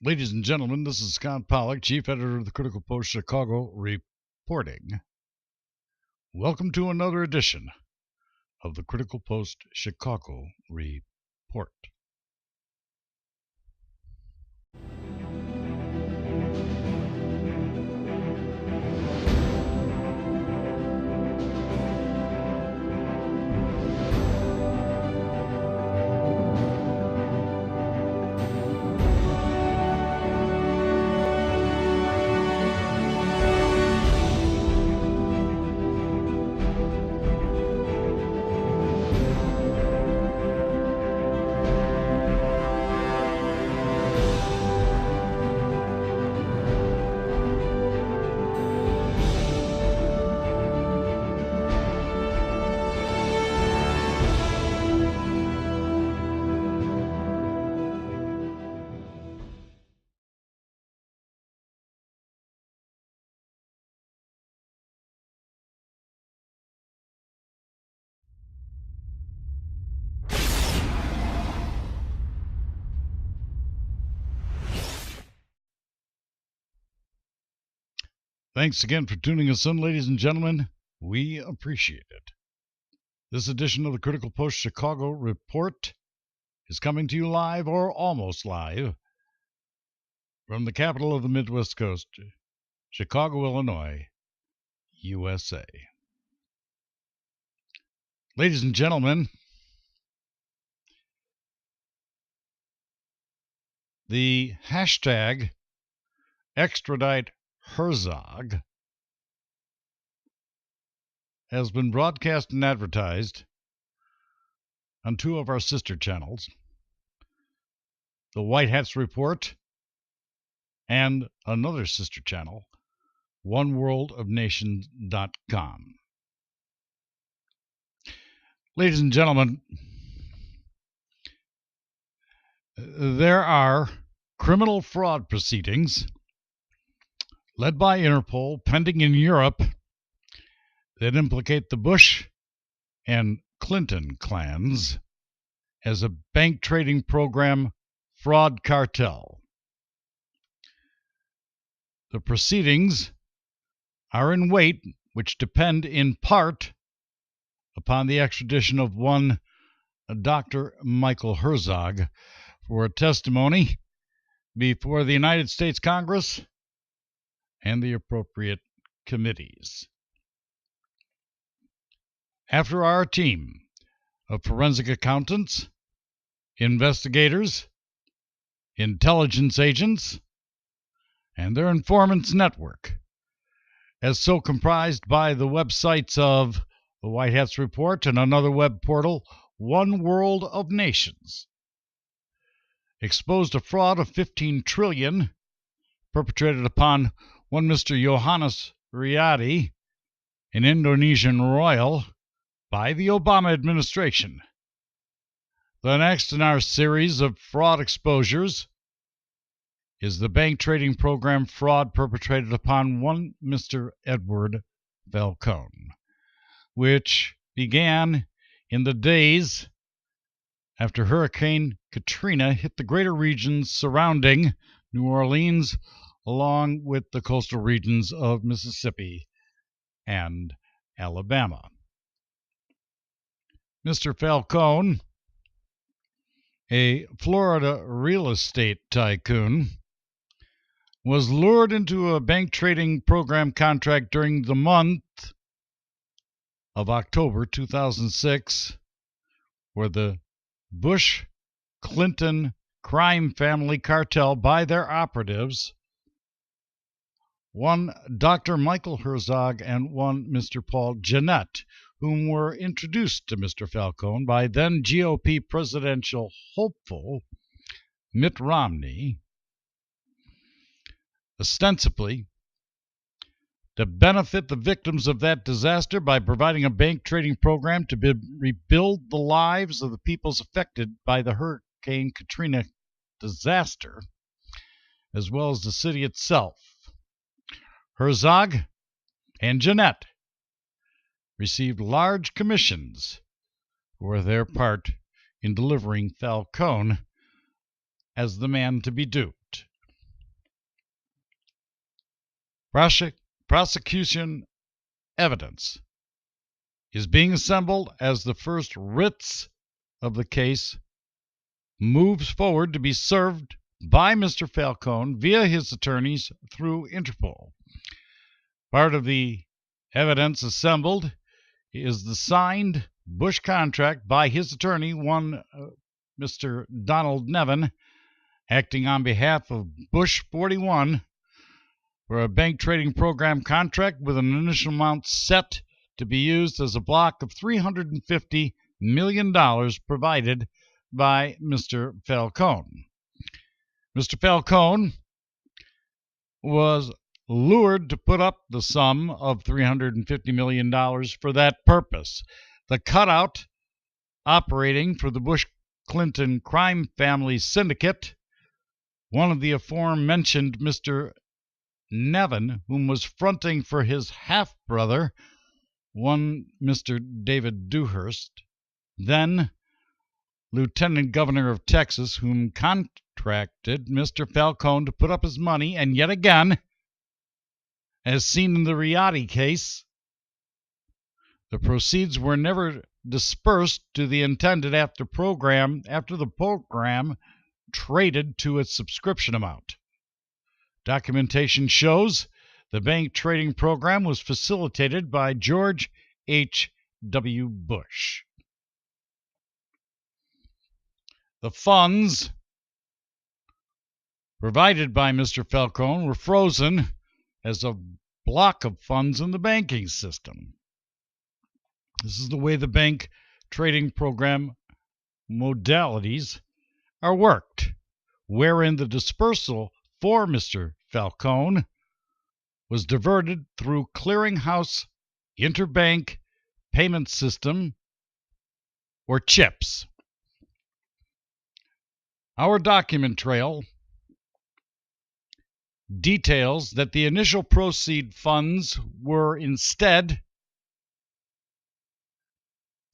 Ladies and gentlemen, this is Scott Pollock, Chief Editor of the Critical Post Chicago, reporting. Welcome to another edition of the Critical Post Chicago Report. Thanks again for tuning us in, ladies and gentlemen. We appreciate it. This edition of the Critical Post Chicago Report is coming to you live or almost live from the capital of the Midwest Coast, Chicago, Illinois, USA. Ladies and gentlemen, the hashtag extradite Herzog has been broadcast and advertised on two of our sister channels, the White Hats Report and another sister channel, oneworldofnations.com. Ladies and gentlemen, there are criminal fraud proceedings led by Interpol pending in Europe that implicate the Bush and Clinton clans as a bank trading program fraud cartel. The proceedings are in wait, which depend in part upon the extradition of one Dr. Michael Herzog for a testimony before the United States Congress and the appropriate committees. After our team of forensic accountants, investigators, intelligence agents, and their informants network, as so comprised by the websites of the White Hats Report and another web portal, One World of Nations, exposed a fraud of $15 trillion perpetrated upon one Mr. Johannes Riyadi, an Indonesian royal, by the Obama administration. The next in our series of fraud exposures is the bank trading program fraud perpetrated upon one Mr. Edward Falcone, which began in the days after Hurricane Katrina hit the greater regions surrounding New Orleans, along with the coastal regions of Mississippi and Alabama. Mr. Falcone, a Florida real estate tycoon, was lured into a bank trading program contract during the month of October 2006, where the Bush-Clinton crime family cartel, by their operatives, one Dr. Michael Herzog and one Mr. Paul Jeanette, whom were introduced to Mr. Falcone by then GOP presidential hopeful Mitt Romney, ostensibly to benefit the victims of that disaster by providing a bank trading program to rebuild the lives of the peoples affected by the Hurricane Katrina disaster, as well as the city itself. Herzog and Jeanette received large commissions for their part in delivering Falcone as the man to be duped. Prosecution evidence is being assembled as the first writs of the case moves forward to be served by Mr. Falcone via his attorneys through Interpol. Part of the evidence assembled is the signed Bush contract by his attorney, one Mr. Donald Nevin, acting on behalf of Bush 41 for a bank trading program contract with an initial amount set to be used as a block of $350 million provided by Mr. Falcone. Mr. Falcone was lured to put up the sum of $350 million for that purpose. The cutout operating for the Bush-Clinton crime family syndicate, one of the aforementioned Mr. Nevin, whom was fronting for his half-brother, one Mr. David Dewhurst, then Lieutenant Governor of Texas, whom contracted Mr. Falcone to put up his money, and yet again, as seen in the Riotti case, the proceeds were never dispersed to the intended after the program traded to its subscription amount. Documentation shows the bank trading program was facilitated by George H. W. Bush. The funds provided by Mr. Falcone were frozen as a block of funds in the banking system. This is the way the bank trading program modalities are worked, wherein the dispersal for Mr. Falcone was diverted through clearinghouse interbank payment system, or CHIPS. Our document trail details that the initial proceed funds were instead,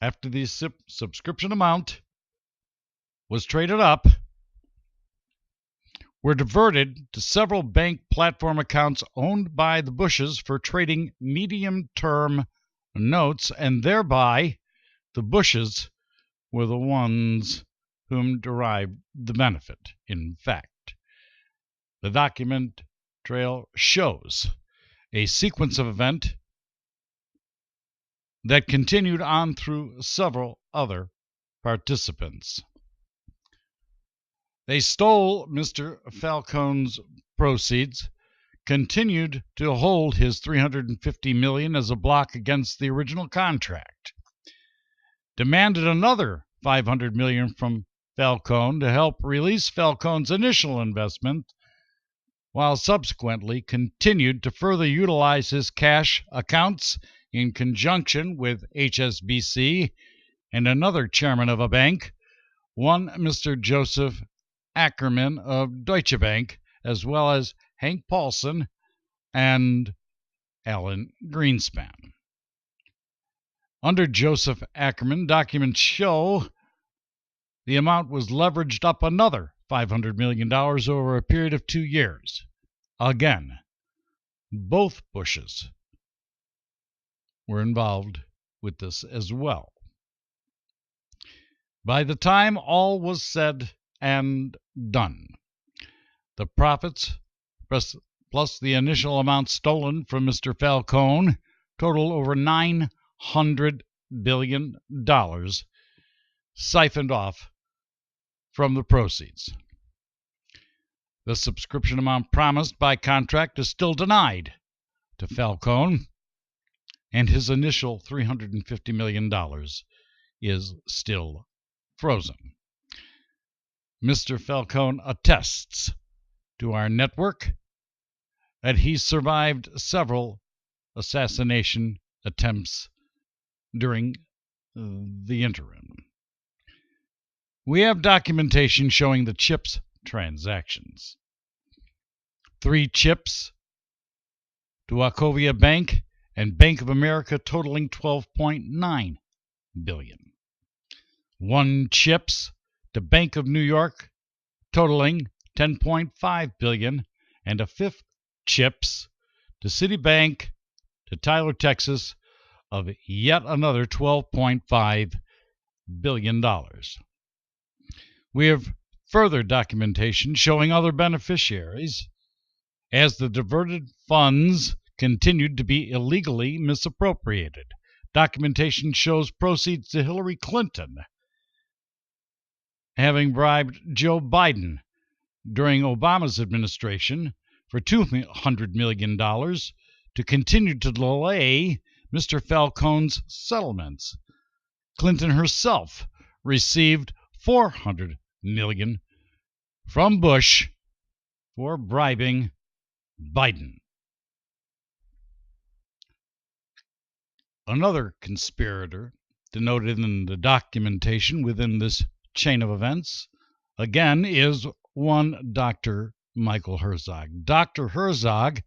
after the subscription amount was traded up, were diverted to several bank platform accounts owned by the Bushes for trading medium-term notes, and thereby the Bushes were the ones whom derived the benefit. In fact, the document trail shows a sequence of events that continued on through several other participants. They stole Mr. Falcone's proceeds, continued to hold his $350 million as a block against the original contract, demanded another $500 million from Falcone to help release Falcone's initial investment, while subsequently continued to further utilize his cash accounts in conjunction with HSBC and another chairman of a bank, one Mr. Joseph Ackerman of Deutsche Bank, as well as Hank Paulson and Alan Greenspan. Under Joseph Ackerman, documents show the amount was leveraged up another $500 million over a period of 2 years. Again, both Bushes were involved with this as well. By the time all was said and done, the profits plus the initial amount stolen from Mr. Falcone total over $900 billion siphoned off from the proceeds. The subscription amount promised by contract is still denied to Falcone, and his initial $350 million is still frozen. Mr. Falcone attests to our network that he survived several assassination attempts during the interim. We have documentation showing the CHIPS transactions. 3 CHIPS to Wachovia Bank and Bank of America totaling $12.9 billion. 1 CHIPS to Bank of New York totaling $10.5 billion, and a 5th CHIPS to Citibank to Tyler, Texas, of yet another $12.5 billion. We have further documentation showing other beneficiaries as the diverted funds continued to be illegally misappropriated. Documentation shows proceeds to Hillary Clinton having bribed Joe Biden during Obama's administration for $200 million to continue to delay Mr. Falcone's settlements. Clinton herself received $400 million from Bush for bribing Biden. Another conspirator denoted in the documentation within this chain of events, again, is one Dr. Michael Herzog. Dr. Herzog,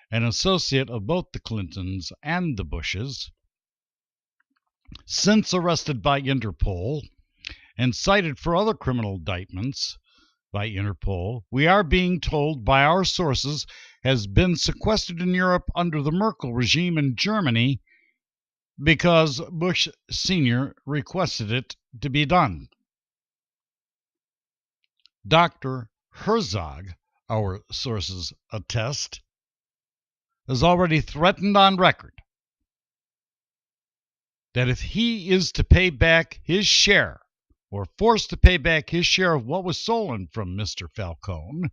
an associate of both the Clintons and the Bushes, since arrested by Interpol and cited for other criminal indictments by Interpol, we are being told by our sources has been sequestered in Europe under the Merkel regime in Germany because Bush Sr. requested it to be done. Dr. Herzog, our sources attest, has already threatened on record that if he is to pay back his share or forced to pay back his share of what was stolen from Mr. Falcone,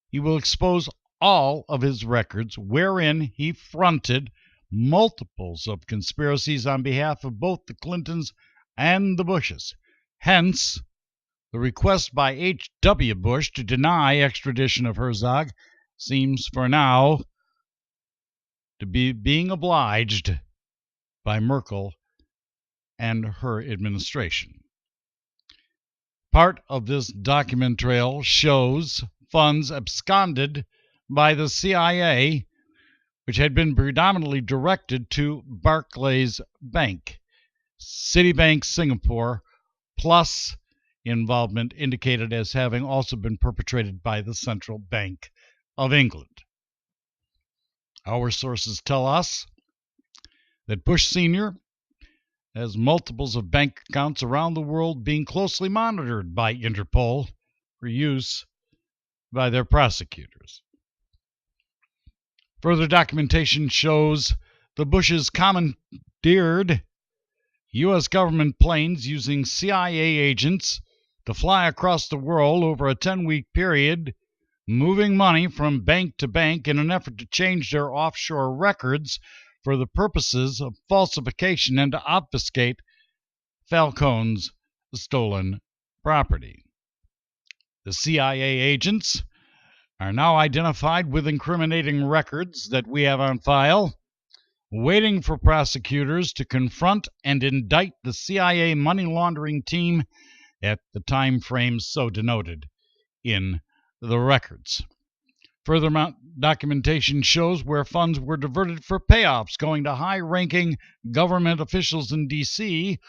he will expose all of his records wherein he fronted multiples of conspiracies on behalf of both the Clintons and the Bushes. Hence, the request by H.W. Bush to deny extradition of Herzog seems for now to be being obliged by Merkel and her administration. Part of this document trail shows funds absconded by the CIA, which had been predominantly directed to Barclays Bank, Citibank Singapore, plus involvement indicated as having also been perpetrated by the Central Bank of England. Our sources tell us that Bush Sr. has multiples of bank accounts around the world being closely monitored by Interpol for use by their prosecutors. Further documentation shows the Bushes commandeered U.S. government planes using CIA agents to fly across the world over a 10-week period, moving money from bank to bank in an effort to change their offshore records for the purposes of falsification and to obfuscate Falcone's stolen property. The CIA agents are now identified with incriminating records that we have on file, waiting for prosecutors to confront and indict the CIA money laundering team at the time frame so denoted in the records. Further documentation shows where funds were diverted for payoffs going to high-ranking government officials in D.C.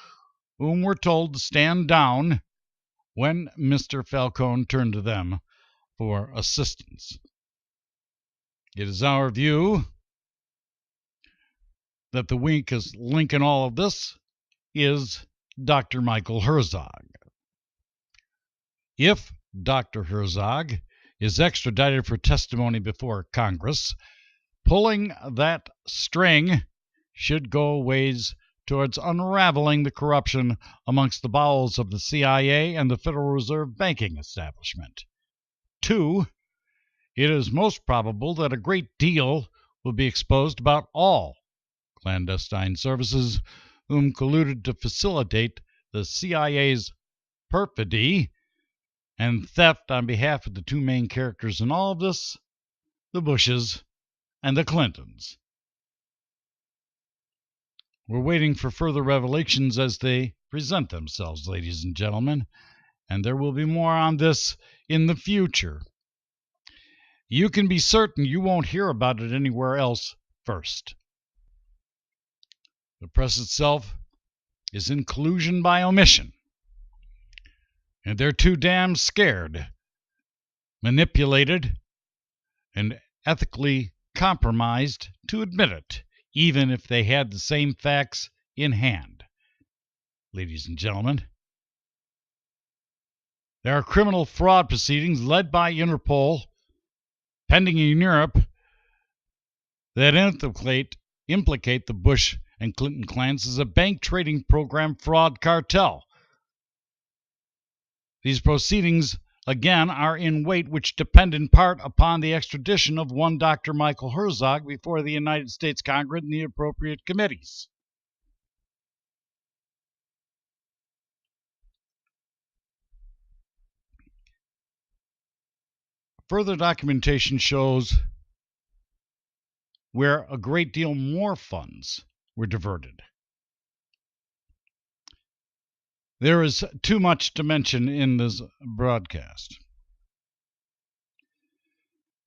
whom were told to stand down when Mr. Falcone turned to them for assistance. It is our view that the weakest link in all of this is Dr. Michael Herzog. If Dr. Herzog is extradited for testimony before Congress, pulling that string should go a ways towards unraveling the corruption amongst the bowels of the CIA and the Federal Reserve banking establishment. 2, it is most probable that a great deal will be exposed about all clandestine services whom colluded to facilitate the CIA's perfidy and theft on behalf of the two main characters in all of this, the Bushes and the Clintons. We're waiting for further revelations as they present themselves, ladies and gentlemen, and there will be more on this in the future. You can be certain you won't hear about it anywhere else first. The press itself is inclusion by omission, and they're too damn scared, manipulated, and ethically compromised to admit it, even if they had the same facts in hand. Ladies and gentlemen, there are criminal fraud proceedings led by Interpol pending in Europe that implicate the Bush and Clinton clans as a bank trading program fraud cartel. These proceedings, again, are in weight, which depend in part upon the extradition of one Dr. Michael Herzog before the United States Congress and the appropriate committees. Further documentation shows where a great deal more funds were diverted. There is too much to mention in this broadcast.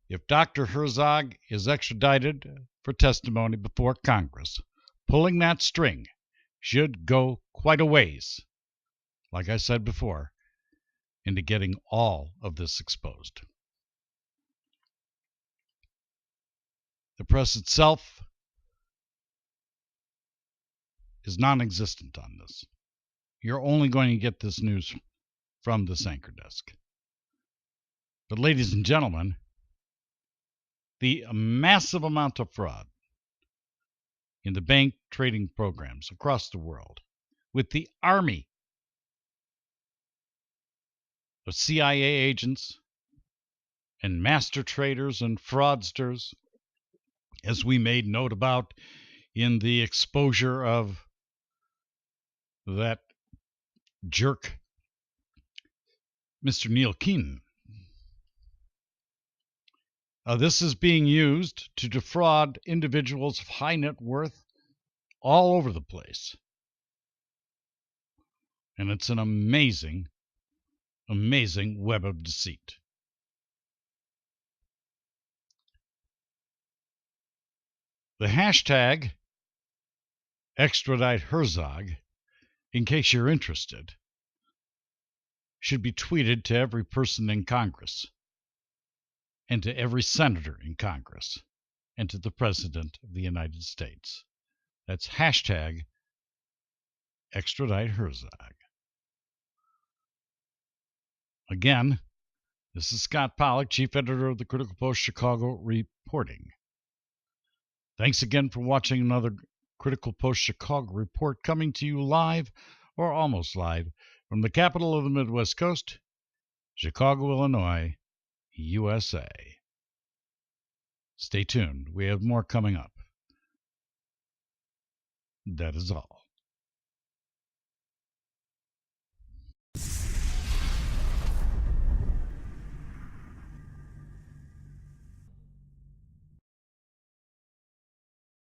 If Dr. Herzog is extradited for testimony before Congress, pulling that string should go quite a ways, like I said before, into getting all of this exposed. The press itself is non-existent on this. You're only going to get this news from this anchor desk. But ladies and gentlemen, the massive amount of fraud in the bank trading programs across the world, with the army of CIA agents and master traders and fraudsters, as we made note about in the exposure of that jerk, Mr. Neil Keenan. This is being used to defraud individuals of high net worth all over the place. And it's an amazing, amazing web of deceit. The hashtag extradite Herzog, in case you're interested, should be tweeted to every person in Congress, and to every senator in Congress, and to the President of the United States. That's hashtag extradite Herzog. Again, this is Scott Pollock, Chief Editor of the Critical Post Chicago, reporting. Thanks again for watching another Critical Post Chicago report, coming to you live, or almost live, from the capital of the Midwest Coast, Chicago, Illinois, USA. Stay tuned. We have more coming up. That is all.